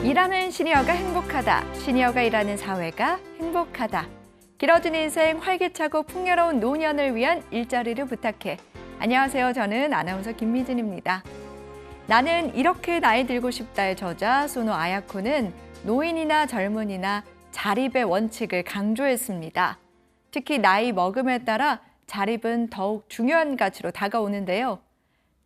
일하는 시니어가 행복하다. 시니어가 일하는 사회가 행복하다. 길어진 인생 활기차고 풍요로운 노년을 위한 일자리를 부탁해. 안녕하세요. 저는 아나운서 김미진입니다. 나는 이렇게 나이 들고 싶다의 저자 소노 아야코는 노인이나 젊은이나 자립의 원칙을 강조했습니다. 특히 나이 먹음에 따라 자립은 더욱 중요한 가치로 다가오는데요.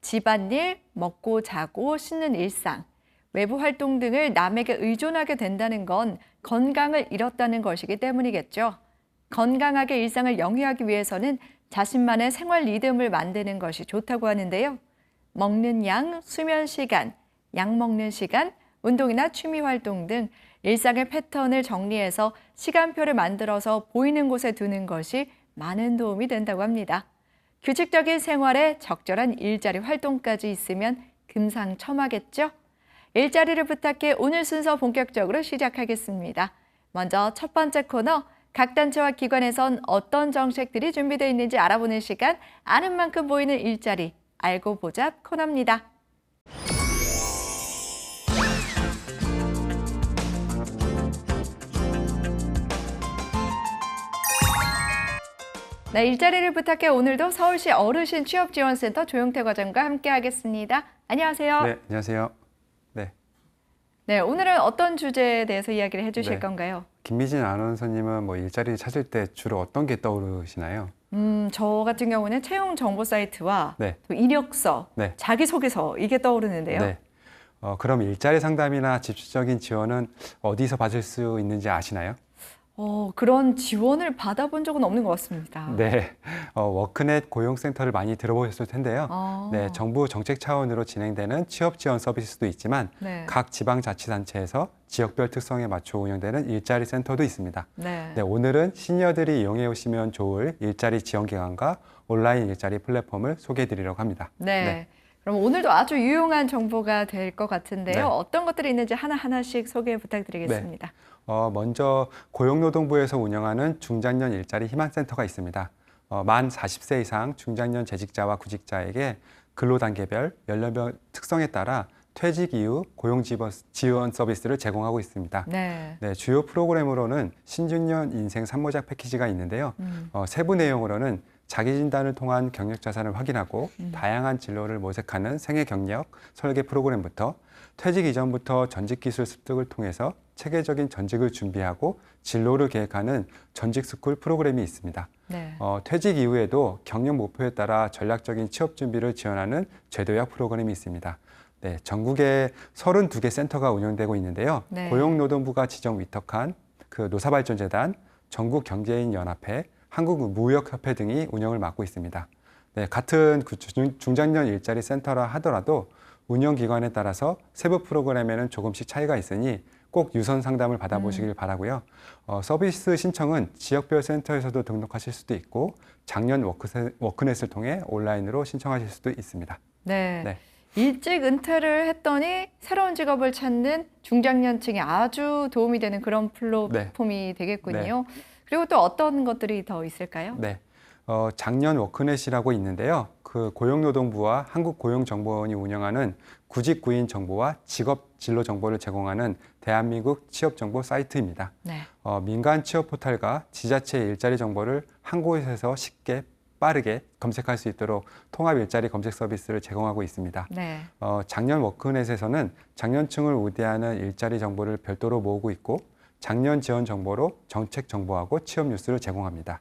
집안일, 먹고 자고 씻는 일상, 외부 활동 등을 남에게 의존하게 된다는 건 건강을 잃었다는 것이기 때문이겠죠. 건강하게 일상을 영위하기 위해서는 자신만의 생활 리듬을 만드는 것이 좋다고 하는데요. 먹는 양, 수면 시간, 약 먹는 시간, 운동이나 취미 활동 등 일상의 패턴을 정리해서 시간표를 만들어서 보이는 곳에 두는 것이 많은 도움이 된다고 합니다. 규칙적인 생활에 적절한 일자리 활동까지 있으면 금상첨화겠죠? 일자리를 부탁해 오늘 순서 본격적으로 시작하겠습니다. 먼저 첫 번째 코너, 각 단체와 기관에선 어떤 정책들이 준비되어 있는지 알아보는 시간, 아는 만큼 보이는 일자리, 알고 보자 코너입니다. 네, 일자리를 부탁해 오늘도 서울시 어르신 취업지원센터 조용태 과장과 함께하겠습니다. 안녕하세요. 네, 안녕하세요. 네, 오늘은 어떤 주제에 대해서 이야기를 해주실 건가요? 김미진 아나운서님은 일자리 찾을 때 주로 어떤 게 떠오르시나요? 저 같은 경우는 채용 정보 사이트와 네. 또 이력서, 네. 자기소개서 이게 떠오르는데요. 네. 그럼 일자리 상담이나 집중적인 지원은 어디서 받을 수 있는지 아시나요? 그런 지원을 받아본 적은 없는 것 같습니다. 네, 워크넷 고용센터를 많이 들어보셨을 텐데요. 네, 정부 정책 차원으로 진행되는 취업 지원 서비스도 있지만 네. 각 지방자치단체에서 지역별 특성에 맞춰 운영되는 일자리 센터도 있습니다. 네. 네, 오늘은 시니어들이 이용해 오시면 좋을 일자리 지원 기관과 온라인 일자리 플랫폼을 소개해 드리려고 합니다. 네. 그럼 오늘도 아주 유용한 정보가 될 것 같은데요. 네. 어떤 것들이 있는지 하나하나씩 소개 부탁드리겠습니다. 먼저 고용노동부에서 운영하는 중장년 일자리 희망센터가 있습니다. 만 40세 이상 중장년 재직자와 구직자에게 근로단계별, 연령별 특성에 따라 퇴직 이후 고용 지원 서비스를 제공하고 있습니다. 네. 네, 주요 프로그램으로는 신중년 인생 산모작 패키지가 있는데요. 세부 내용으로는 자기 진단을 통한 경력 자산을 확인하고 다양한 진로를 모색하는 생애 경력 설계 프로그램부터 퇴직 이전부터 전직 기술 습득을 통해서 체계적인 전직을 준비하고 진로를 계획하는 전직 스쿨 프로그램이 있습니다. 네. 퇴직 이후에도 경력 목표에 따라 전략적인 취업 준비를 지원하는 제도약 프로그램이 있습니다. 네, 전국에 32개 센터가 운영되고 있는데요. 네. 고용노동부가 지정 위탁한 노사발전재단, 전국경제인연합회, 한국무역협회 등이 운영을 맡고 있습니다. 네, 같은 중장년 일자리 센터라 하더라도 운영기관에 따라서 세부 프로그램에는 조금씩 차이가 있으니 꼭 유선 상담을 받아보시길 바라고요. 서비스 신청은 지역별 센터에서도 등록하실 수도 있고 작년 워크넷을 통해 온라인으로 신청하실 수도 있습니다. 네. 네. 일찍 은퇴를 했더니 새로운 직업을 찾는 중장년층에 아주 도움이 되는 그런 플랫폼이 되겠군요. 네. 그리고 또 어떤 것들이 더 있을까요? 네. 작년 워크넷이라고 있는데요. 그 고용노동부와 한국고용정보원이 운영하는 구직구인 정보와 직업 진로 정보를 제공하는 대한민국 취업정보 사이트입니다. 네. 민간 취업 포털과 지자체 일자리 정보를 한 곳에서 쉽게 빠르게 검색할 수 있도록 통합 일자리 검색 서비스를 제공하고 있습니다. 네. 작년 워크넷에서는 장년층을 우대하는 일자리 정보를 별도로 모으고 있고 작년 지원 정보로 정책 정보하고 취업 뉴스를 제공합니다.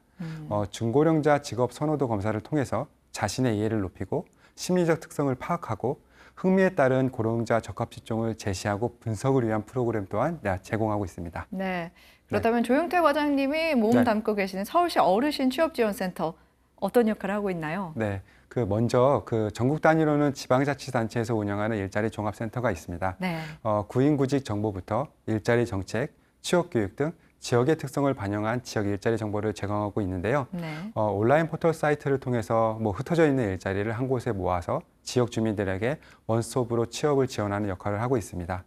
중고령자 직업 선호도 검사를 통해서 자신의 이해를 높이고 심리적 특성을 파악하고 흥미에 따른 고령자 적합 직종을 제시하고 분석을 위한 프로그램 또한 제공하고 있습니다. 네. 그렇다면 조용태 과장님이 몸 담고 계시는 서울시 어르신 취업지원센터 어떤 역할을 하고 있나요? 네. 먼저 전국 단위로는 지방자치단체에서 운영하는 일자리 종합센터가 있습니다. 네. 구인구직 정보부터 일자리 정책, 취업교육 등 지역의 특성을 반영한 지역 일자리 정보를 제공하고 있는데요. 네. 온라인 포털 사이트를 통해서 흩어져 있는 일자리를 한 곳에 모아서 지역 주민들에게 원스톱으로 취업을 지원하는 역할을 하고 있습니다.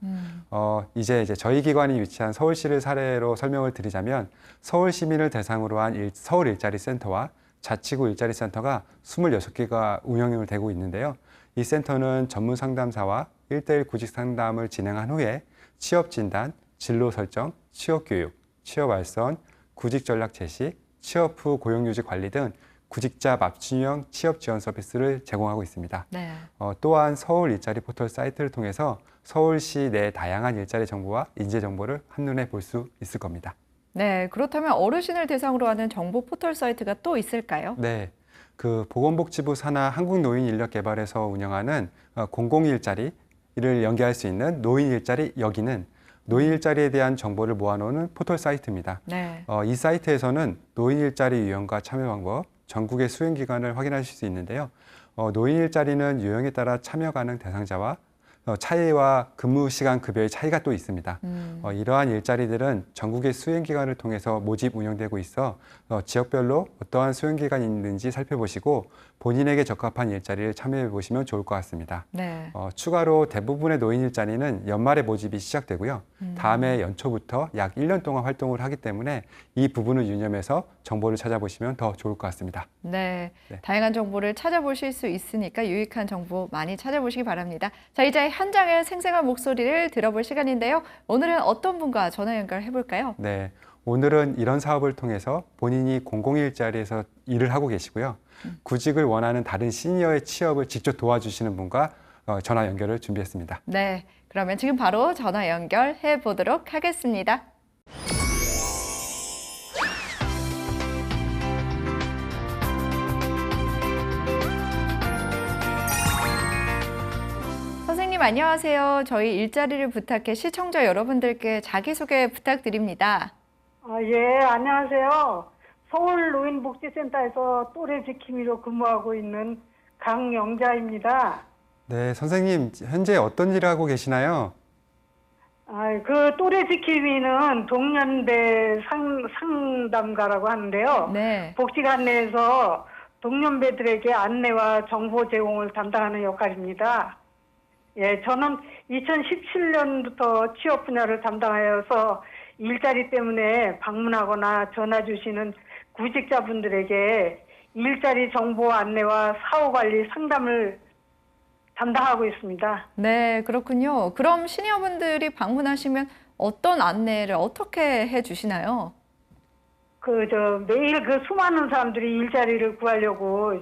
이제 저희 기관이 위치한 서울시를 사례로 설명을 드리자면 서울 시민을 대상으로 한 서울 일자리 센터와 자치구 일자리 센터가 26개가 운영이 되고 있는데요. 이 센터는 전문 상담사와 1대1 구직 상담을 진행한 후에 취업 진단, 진로 설정, 취업 교육, 취업 알선, 구직 전략 제시, 취업 후 고용 유지 관리 등 구직자 맞춤형 취업 지원 서비스를 제공하고 있습니다. 네. 또한 서울 일자리 포털 사이트를 통해서 서울시 내 다양한 일자리 정보와 인재 정보를 한눈에 볼 수 있을 겁니다. 네, 그렇다면 어르신을 대상으로 하는 정보 포털 사이트가 또 있을까요? 네, 보건복지부 산하 한국노인인력개발에서 운영하는 공공일자리를 연계할 수 있는 노인일자리 여기는 노인일자리에 대한 정보를 모아놓는 포털 사이트입니다. 네. 이 사이트에서는 노인일자리 유형과 참여 방법, 전국의 수행 기간을 확인하실 수 있는데요. 노인일자리는 유형에 따라 참여 가능 대상자와 차이와 근무 시간 급여의 차이가 또 있습니다. 이러한 일자리들은 전국의 수행 기관을 통해서 모집 운영되고 있어 지역별로 어떠한 수행 기관이 있는지 살펴보시고 본인에게 적합한 일자리를 참여해 보시면 좋을 것 같습니다. 네. 추가로 대부분의 노인 일자리는 연말에 모집이 시작되고요. 다음해 연초부터 약 1년 동안 활동을 하기 때문에 이 부분을 유념해서 정보를 찾아보시면 더 좋을 것 같습니다. 네. 네. 다양한 정보를 찾아보실 수 있으니까 유익한 정보 많이 찾아보시기 바랍니다. 자, 이제 현장의 생생한 목소리를 들어볼 시간인데요. 오늘은 어떤 분과 전화 연결해 볼까요? 네, 오늘은 이런 사업을 통해서 본인이 공공일자리에서 일을 하고 계시고요. 구직을 원하는 다른 시니어의 취업을 직접 도와주시는 분과 전화 연결을 준비했습니다. 네. 그러면 지금 바로 전화 연결해 보도록 하겠습니다. 선생님 안녕하세요. 저희 일자리를 부탁해 시청자 여러분들께 자기소개 부탁드립니다. 예, 안녕하세요. 서울 노인복지센터에서 또래 지킴이로 근무하고 있는 강영자입니다. 네, 선생님, 현재 어떤 일을 하고 계시나요? 그 또래 지킴이는 동년배 상담가라고 하는데요. 네. 복지관 내에서 동년배들에게 안내와 정보 제공을 담당하는 역할입니다. 예, 저는 2017년부터 취업 분야를 담당하여서 일자리 때문에 방문하거나 전화 주시는 구직자분들에게 일자리 정보 안내와 사후관리 상담을 담당하고 있습니다. 네, 그렇군요. 그럼 시니어분들이 방문하시면 어떤 안내를 어떻게 해 주시나요? 매일 그 수많은 사람들이 일자리를 구하려고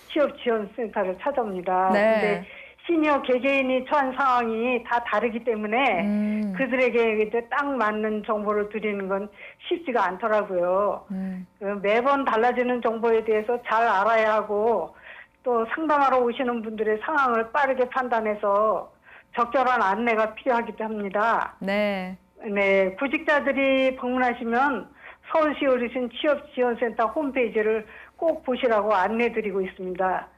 취업지원센터를 찾아옵니다. 네. 근데 시니어 개개인이 처한 상황이 다 다르기 때문에 그들에게 이제 딱 맞는 정보를 드리는 건 쉽지가 않더라고요. 매번 달라지는 정보에 대해서 잘 알아야 하고 또 상담하러 오시는 분들의 상황을 빠르게 판단해서 적절한 안내가 필요하기도 합니다. 네. 네, 구직자들이 방문하시면 서울시 어르신 취업지원센터 홈페이지를 꼭 보시라고 안내드리고 있습니다.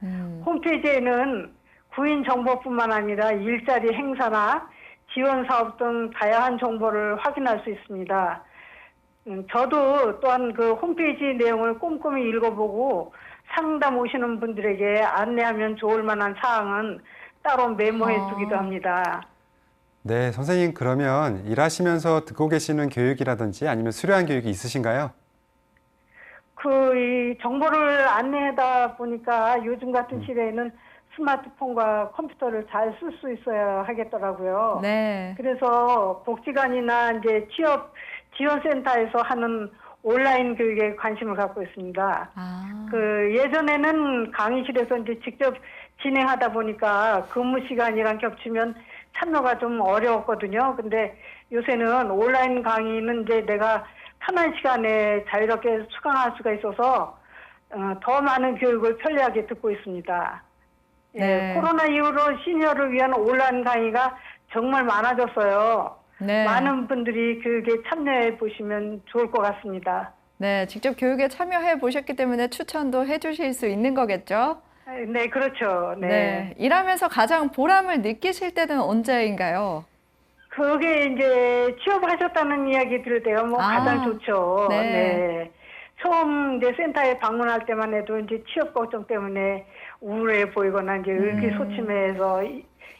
홈페이지에는 구인 정보뿐만 아니라 일자리 행사나 지원 사업 등 다양한 정보를 확인할 수 있습니다. 저도 또한 그 홈페이지 내용을 꼼꼼히 읽어보고 상담 오시는 분들에게 안내하면 좋을 만한 사항은 따로 메모해 두기도 합니다. 네, 선생님, 그러면 일하시면서 듣고 계시는 교육이라든지 아니면 수료한 교육이 있으신가요? 이 정보를 안내하다 보니까 요즘 같은 시대에는 스마트폰과 컴퓨터를 잘 쓸 수 있어야 하겠더라고요. 네. 그래서 복지관이나 이제 취업 지원센터에서 하는 온라인 교육에 관심을 갖고 있습니다. 예전에는 강의실에서 이제 직접 진행하다 보니까 근무 시간이랑 겹치면 참여가 좀 어려웠거든요. 근데 요새는 온라인 강의는 이제 내가 편한 시간에 자유롭게 수강할 수가 있어서 더 많은 교육을 편리하게 듣고 있습니다. 네. 예, 코로나 이후로 시니어를 위한 온라인 강의가 정말 많아졌어요. 네. 많은 분들이 교육에 참여해 보시면 좋을 것 같습니다. 네, 직접 교육에 참여해 보셨기 때문에 추천도 해 주실 수 있는 거겠죠? 네, 그렇죠. 네. 일하면서 가장 보람을 느끼실 때는 언제인가요? 그게 이제 취업하셨다는 이야기 들을 때가 가장 좋죠. 네. 네. 처음 이제 센터에 방문할 때만 해도 이제 취업 걱정 때문에 우울해 보이거나 이제 의기소침해서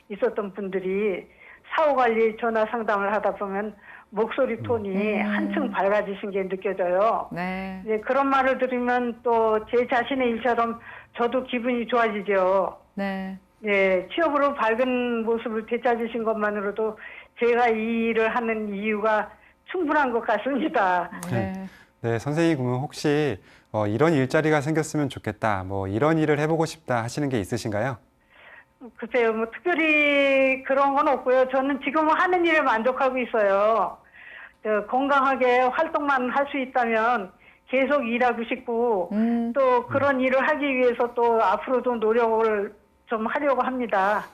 있었던 분들이 사후관리 전화 상담을 하다 보면 목소리 톤이 한층 밝아지신 게 느껴져요. 네. 이제 그런 말을 들으면 또 제 자신의 일처럼 저도 기분이 좋아지죠. 네. 네, 취업으로 밝은 모습을 되찾으신 것만으로도 제가 이 일을 하는 이유가 충분한 것 같습니다. 네. 네, 선생님 그러면 혹시 이런 일자리가 생겼으면 좋겠다, 뭐 이런 일을 해보고 싶다 하시는 게 있으신가요? 글쎄요, 뭐 특별히 그런 건 없고요. 저는 지금 하는 일에 만족하고 있어요. 건강하게 활동만 할 수 있다면 계속 일하고 싶고 또 그런 일을 하기 위해서 또 앞으로도 노력을 좀 하려고 합니다.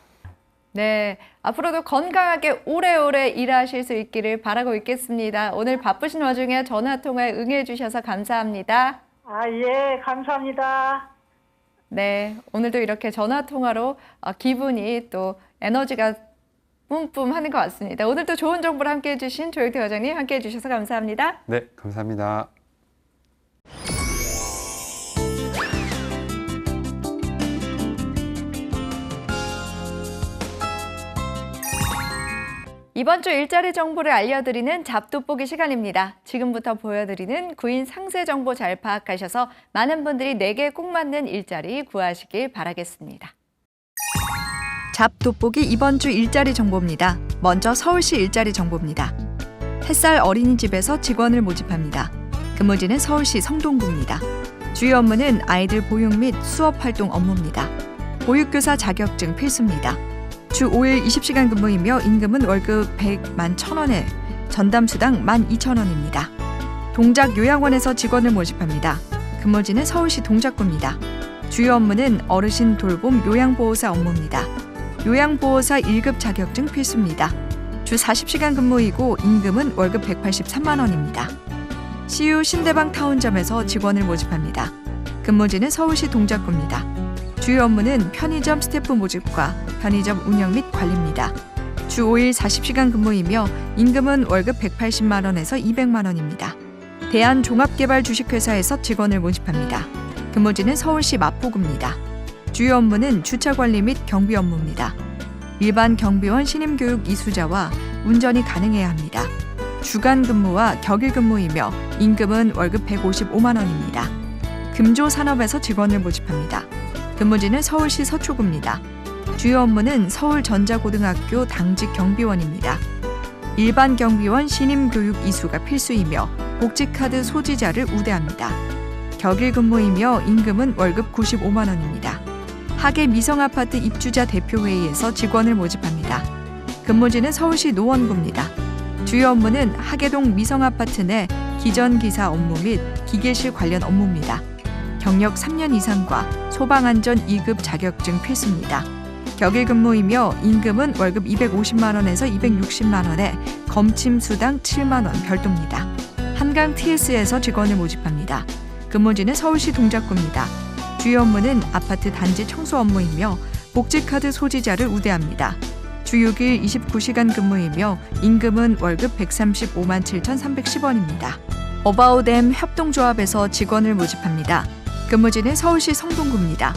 네, 앞으로도 건강하게 오래오래 일하실 수 있기를 바라고 있겠습니다. 오늘 바쁘신 와중에 전화 통화에 응해 주셔서 감사합니다. 아, 예, 감사합니다. 네, 오늘도 이렇게 전화 통화로 기분이 또 에너지가 뿜뿜하는 것 같습니다. 오늘도 좋은 정보를 함께해 주신 조영태 과장님 함께해 주셔서 감사합니다. 네, 감사합니다. 이번 주 일자리 정보를 알려드리는 잡돋보기 시간입니다. 지금부터 보여드리는 구인 상세 정보 잘 파악하셔서 많은 분들이 내게 꼭 맞는 일자리 구하시길 바라겠습니다. 잡돋보기 이번 주 일자리 정보입니다. 먼저 서울시 일자리 정보입니다. 햇살 어린이집에서 직원을 모집합니다. 근무지는 서울시 성동구입니다. 주요 업무는 아이들 보육 및 수업 활동 업무입니다. 보육교사 자격증 필수입니다. 주 5일 20시간 근무이며 임금은 월급 100만 1,000원에 전담수당 12,000원입니다. 동작 요양원에서 직원을 모집합니다. 근무지는 서울시 동작구입니다. 주요 업무는 어르신 돌봄 요양보호사 업무입니다. 요양보호사 1급 자격증 필수입니다. 주 40시간 근무이고 임금은 월급 183만 원입니다. CU 신대방 타운점에서 직원을 모집합니다. 근무지는 서울시 동작구입니다. 주요 업무는 편의점 스태프 모집과 편의점 운영 및 관리입니다. 주 5일 40시간 근무이며 임금은 월급 180만 원에서 200만 원입니다. 대한종합개발 주식회사에서 직원을 모집합니다. 근무지는 서울시 마포구입니다. 주요 업무는 주차관리 및 경비 업무입니다. 일반 경비원 신임교육 이수자와 운전이 가능해야 합니다. 주간 근무와 격일 근무이며 임금은 월급 155만 원입니다. 금조산업에서 직원을 모집합니다. 근무지는 서울시 서초구입니다. 주요 업무는 서울전자고등학교 당직 경비원입니다. 일반 경비원 신임교육 이수가 필수이며 복지카드 소지자를 우대합니다. 격일 근무이며 임금은 월급 95만 원입니다. 하계 미성아파트 입주자 대표회의에서 직원을 모집합니다. 근무지는 서울시 노원구입니다. 주요 업무는 하계동 미성아파트 내 기전기사 업무 및 기계실 관련 업무입니다. 경력 3년 이상과 소방안전 2급 자격증 필수입니다. 격일 근무이며 임금은 월급 250만 원에서 260만 원에 검침수당 7만 원 별도입니다. 한강 TS에서 직원을 모집합니다. 근무지는 서울시 동작구입니다. 주요 업무는 아파트 단지 청소 업무이며 복지카드 소지자를 우대합니다. 주 6일 29시간 근무이며 임금은 월급 135만 7,310원입니다. 어바웃엠 협동조합에서 직원을 모집합니다. 근무지는 서울시 성동구입니다.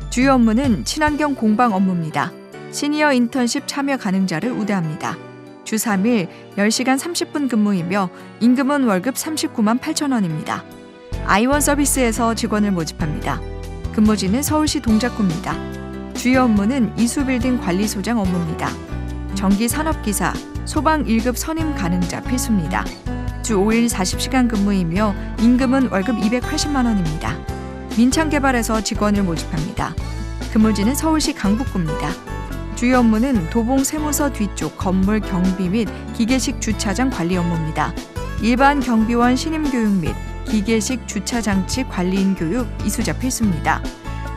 주요 업무는 친환경 공방 업무입니다. 시니어 인턴십 참여 가능자를 우대합니다. 주 3일 10시간 30분 근무이며 임금은 월급 39만 8천 원입니다. 아이원 서비스에서 직원을 모집합니다. 근무지는 서울시 동작구입니다. 주요 업무는 이수빌딩 관리소장 업무입니다. 전기산업기사, 소방 1급 선임 가능자 필수입니다. 주 5일 40시간 근무이며 임금은 월급 280만 원입니다. 민창개발에서 직원을 모집합니다. 근무지는 서울시 강북구입니다. 주요 업무는 도봉 세무서 뒤쪽 건물 경비 및 기계식 주차장 관리 업무입니다. 일반 경비원 신임교육 및 기계식 주차장치 관리인 교육 이수자 필수입니다.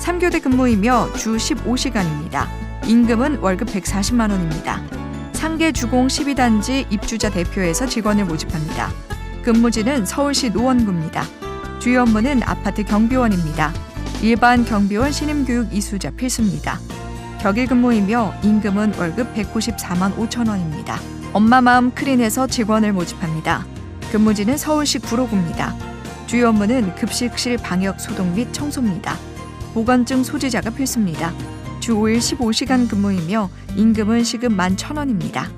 3교대 근무이며 주 15시간입니다. 임금은 월급 140만 원입니다. 상계 주공 12단지 입주자 대표에서 직원을 모집합니다. 근무지는 서울시 노원구입니다. 주요 업무는 아파트 경비원입니다. 일반 경비원 신임교육 이수자 필수입니다. 격일 근무이며 임금은 월급 194만 5천 원입니다. 엄마마음 크린에서 직원을 모집합니다. 근무지는 서울시 구로구입니다. 주요 업무는 급식실 방역 소독 및 청소입니다. 보건증 소지자가 필수입니다. 주 5일 15시간 근무이며 임금은 시급 11,000원입니다.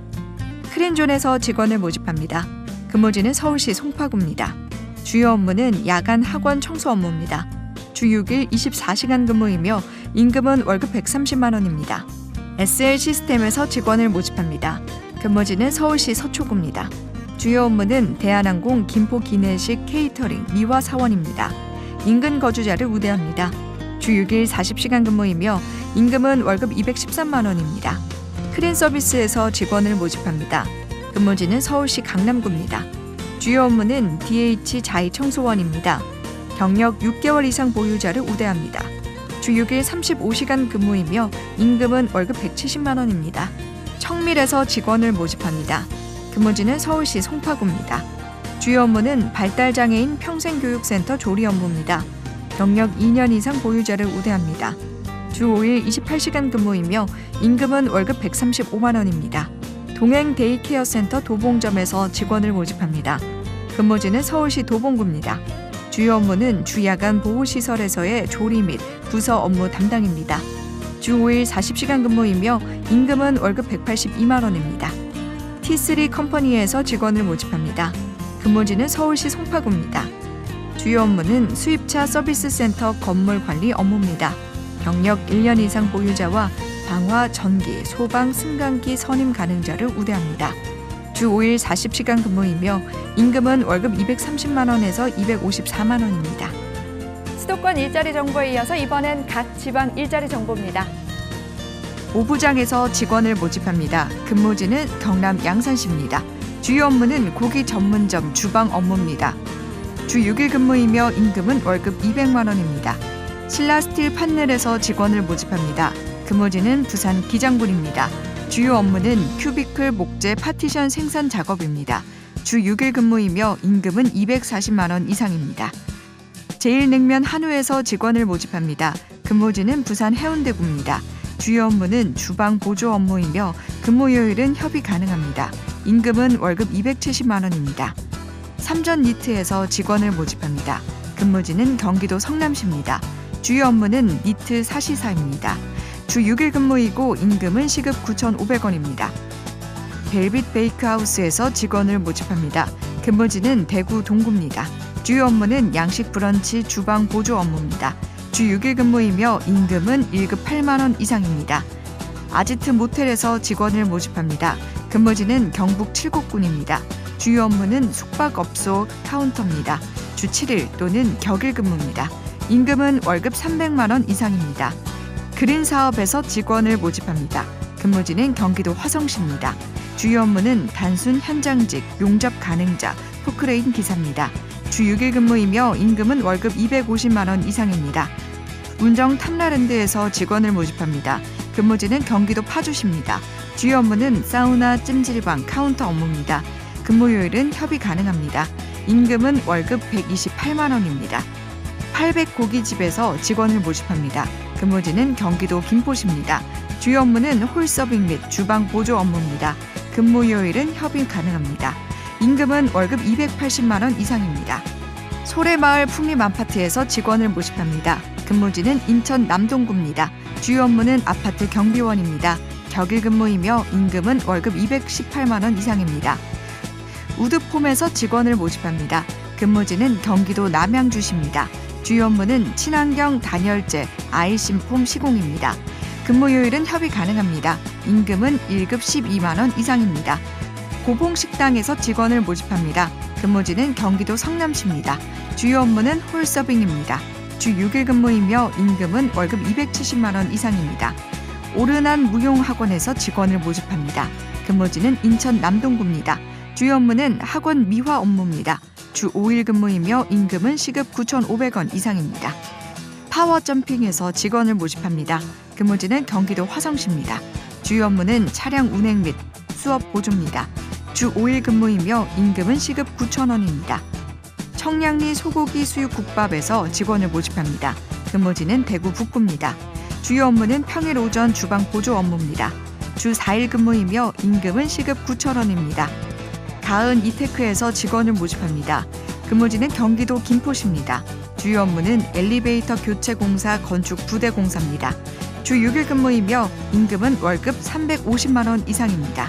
크린존에서 직원을 모집합니다. 근무지는 서울시 송파구입니다. 주요 업무는 야간 학원 청소 업무입니다. 주 6일 24시간 근무이며 임금은 월급 130만 원입니다. SL 시스템에서 직원을 모집합니다. 근무지는 서울시 서초구입니다. 주요 업무는 대한항공 김포 기내식 케이터링 미화 사원입니다. 인근 거주자를 우대합니다. 주 6일 40시간 근무이며 임금은 월급 213만 원입니다. 크린 서비스에서 직원을 모집합니다. 근무지는 서울시 강남구입니다. 주요 업무는 DH 자의청소원입니다. 경력 6개월 이상 보유자를 우대합니다. 주 6일 35시간 근무이며 임금은 월급 170만 원입니다. 청밀에서 직원을 모집합니다. 근무지는 서울시 송파구입니다. 주요 업무는 발달장애인 평생교육센터 조리 업무입니다. 경력 2년 이상 보유자를 우대합니다. 주 5일 28시간 근무이며 임금은 월급 135만 원입니다. 동행 데이케어 센터 도봉점에서 직원을 모집합니다. 근무지는 서울시 도봉구입니다. 주요 업무는 주야간 보호시설에서의 조리 및 부서 업무 담당입니다. 주 5일 40시간 근무이며 임금은 월급 182만 원입니다. T3 컴퍼니에서 직원을 모집합니다. 근무지는 서울시 송파구입니다. 주요 업무는 수입차 서비스 센터 건물 관리 업무입니다. 경력 1년 이상 보유자와 방화, 전기, 소방, 승강기 선임 가능자를 우대합니다. 주 5일 40시간 근무이며 임금은 월급 230만 원에서 254만 원입니다. 수도권 일자리 정보에 이어서 이번엔 각 지방 일자리 정보입니다. 오부장에서 직원을 모집합니다. 근무지는 경남 양산시입니다. 주요 업무는 고기 전문점 주방 업무입니다. 주 6일 근무이며 임금은 월급 200만 원입니다. 신라스틸 판넬에서 직원을 모집합니다. 근무지는 부산 기장군입니다. 주요 업무는 큐비클 목재 파티션 생산 작업입니다. 주 6일 근무이며 임금은 240만 원 이상입니다. 제일냉면 한우에서 직원을 모집합니다. 근무지는 부산 해운대구입니다. 주요 업무는 주방 보조 업무이며 근무 요일은 협의 가능합니다. 임금은 월급 270만 원입니다. 삼전 니트에서 직원을 모집합니다. 근무지는 경기도 성남시입니다. 주요 업무는 니트 사시사입니다. 주 6일 근무이고 임금은 시급 9,500원입니다. 벨빗 베이크하우스에서 직원을 모집합니다. 근무지는 대구 동구입니다. 주요 업무는 양식 브런치 주방 보조 업무입니다. 주 6일 근무이며 임금은 1급 8만 원 이상입니다. 아지트 모텔에서 직원을 모집합니다. 근무지는 경북 칠곡군입니다. 주요 업무는 숙박업소 카운터입니다. 주 7일 또는 격일 근무입니다. 임금은 월급 300만 원 이상입니다. 그린 사업에서 직원을 모집합니다. 근무지는 경기도 화성시입니다. 주요 업무는 단순 현장직, 용접 가능자, 포크레인 기사입니다. 주 6일 근무이며 임금은 월급 250만 원 이상입니다. 운정 탐라랜드에서 직원을 모집합니다. 근무지는 경기도 파주시입니다. 주요 업무는 사우나, 찜질방, 카운터 업무입니다. 근무 요일은 협의 가능합니다. 임금은 월급 128만 원입니다. 800 고깃집에서 직원을 모집합니다. 근무지는 경기도 김포시입니다. 주요 업무는 홀서빙 및 주방 보조 업무입니다. 근무 요일은 협의 가능합니다. 임금은 월급 280만 원 이상입니다. 소래마을 풍림아파트에서 직원을 모집합니다. 근무지는 인천 남동구입니다. 주요 업무는 아파트 경비원입니다. 격일 근무이며 임금은 월급 218만 원 이상입니다. 우드폼에서 직원을 모집합니다. 근무지는 경기도 남양주시입니다. 주요 업무는 친환경 단열재 아이심폼 시공입니다. 근무 요일은 협의 가능합니다. 임금은 1급 12만 원 이상입니다. 고봉식당에서 직원을 모집합니다. 근무지는 경기도 성남시입니다. 주요 업무는 홀서빙입니다. 주 6일 근무이며 임금은 월급 270만 원 이상입니다. 오르난 무용학원에서 직원을 모집합니다. 근무지는 인천 남동구입니다. 주요 업무는 학원 미화 업무입니다. 주 5일 근무이며 임금은 시급 9,500원 이상입니다. 파워점핑에서 직원을 모집합니다. 근무지는 경기도 화성시입니다. 주요 업무는 차량 운행 및 수업 보조입니다. 주 5일 근무이며 임금은 시급 9,000원입니다. 청량리 소고기 수육국밥에서 직원을 모집합니다. 근무지는 대구 북구입니다. 주요 업무는 평일 오전 주방 보조 업무입니다. 주 4일 근무이며 임금은 시급 9,000원입니다. 가은 이테크에서 직원을 모집합니다. 근무지는 경기도 김포시입니다. 주요 업무는 엘리베이터 교체 공사 건축 부대 공사입니다. 주 6일 근무이며 임금은 월급 350만 원 이상입니다.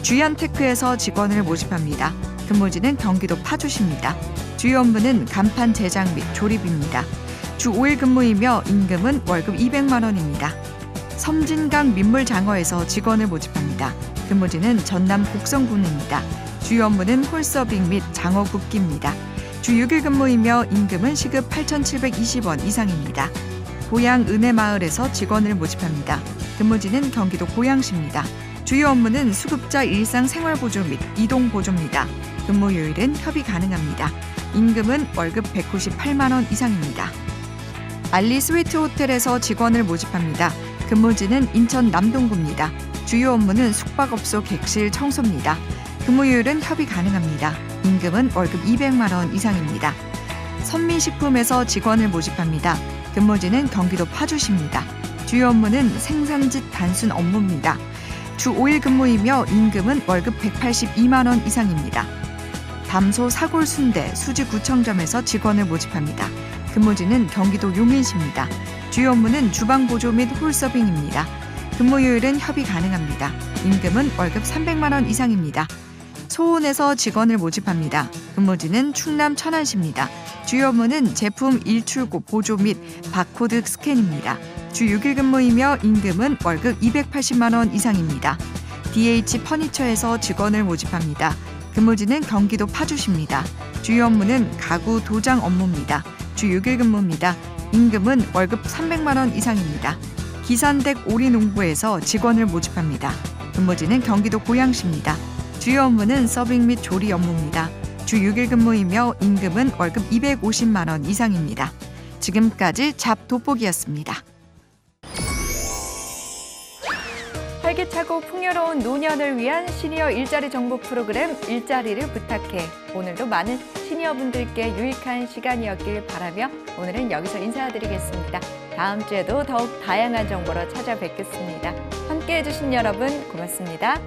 주연테크에서 직원을 모집합니다. 근무지는 경기도 파주시입니다. 주요 업무는 간판 제작 및 조립입니다. 주 5일 근무이며 임금은 월급 200만 원입니다. 섬진강 민물장어에서 직원을 모집합니다. 근무지는 전남 곡성군입니다. 주요 업무는 홀서빙 및 장어 굽기입니다. 주 6일 근무이며 임금은 시급 8,720원 이상입니다. 고양 은혜마을에서 직원을 모집합니다. 근무지는 경기도 고양시입니다. 주요 업무는 수급자 일상 생활보조 및 이동보조입니다. 근무요일은 협의 가능합니다. 임금은 월급 198만 원 이상입니다. 알리 스위트 호텔에서 직원을 모집합니다. 근무지는 인천 남동구입니다. 주요 업무는 숙박업소 객실 청소입니다. 근무요일은 협의 가능합니다. 임금은 월급 200만 원 이상입니다. 선미식품에서 직원을 모집합니다. 근무지는 경기도 파주시입니다. 주요 업무는 생산직 단순 업무입니다. 주 5일 근무이며 임금은 월급 182만 원 이상입니다. 담소 사골순대 수지구청점에서 직원을 모집합니다. 근무지는 경기도 용인시입니다. 주요 업무는 주방보조 및 홀서빙입니다. 근무요일은 협의 가능합니다. 임금은 월급 300만 원 이상입니다. 소온에서 직원을 모집합니다. 근무지는 충남 천안시입니다. 주요 업무는 제품 일출고 보조 및 바코드 스캔입니다. 주 6일 근무이며 임금은 월급 280만 원 이상입니다. DH 퍼니처에서 직원을 모집합니다. 근무지는 경기도 파주시입니다. 주요 업무는 가구 도장 업무입니다. 주 6일 근무입니다. 임금은 월급 300만 원 이상입니다. 기산댁 오리농부에서 직원을 모집합니다. 근무지는 경기도 고양시입니다. 주요 업무는 서빙 및 조리 업무입니다. 주 6일 근무이며 임금은 월급 250만 원 이상입니다. 지금까지 잡 돋보기였습니다. 활기차고 풍요로운 노년을 위한 시니어 일자리 정보 프로그램 일자리를 부탁해. 오늘도 많은 시니어분들께 유익한 시간이었길 바라며 오늘은 여기서 인사드리겠습니다. 다음 주에도 더욱 다양한 정보로 찾아뵙겠습니다. 함께해 주신 여러분 고맙습니다.